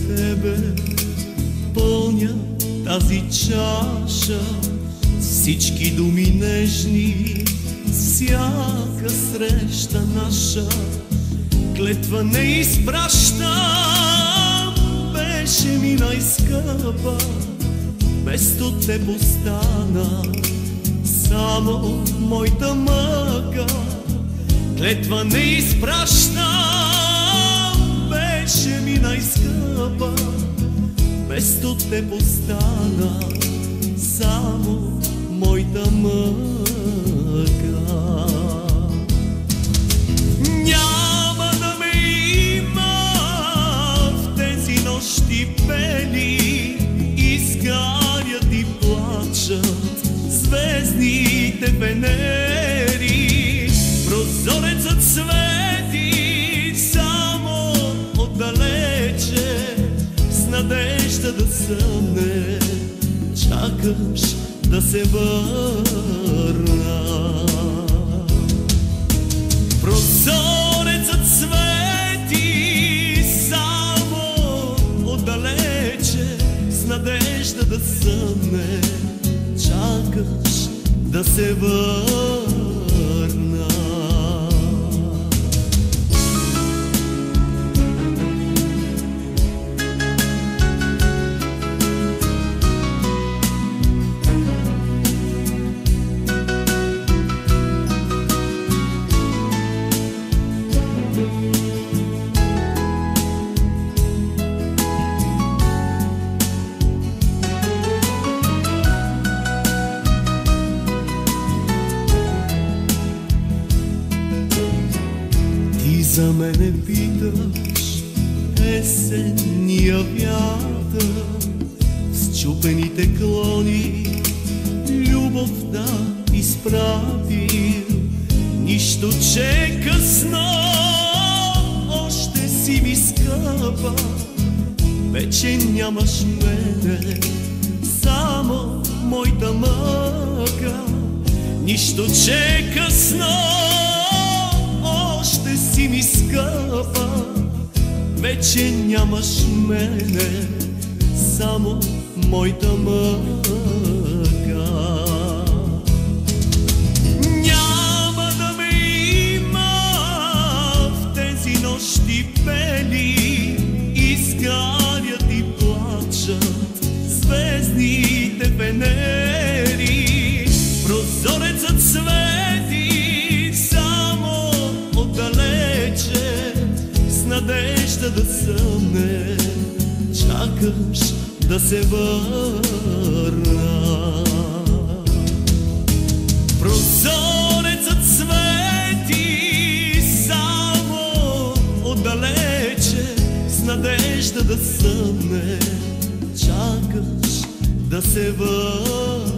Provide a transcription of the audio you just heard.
тебе пълня тази чаша, всички думи нежни, всяка среща наша. Клетва не изпращам, беше ми най-скъпа, вместо теб остана само моята мъка. Клетва не изпращам, беше ми най-скъпа, вместо теб остана само моята мъка. Няма да ме има в тези нощи бели, изгарят и плачат звездните венери. Прозорецът свети само отдалече, с надежда да съмне чакаш да се върна. Прозорецът свети само отдалече, с надежда да съмне чакаш да се върна. За мене питаш есенния вятър, с чупените клони любовта изправи. Нищо, че късно още си ми скъпа, вече нямаш мене, само моята мъка. Нищо, че късно още си ми скъпа, вече нямаш мене, само моята мъка. Няма да ме има в тези нощи бели, изгарят и плачат звездните венери. Прозорецът свети само отдалече, с надежда да съмне чакаш да се върна. Прозорецът свети само отдалече, с надежда да съмне чакаш да се върна.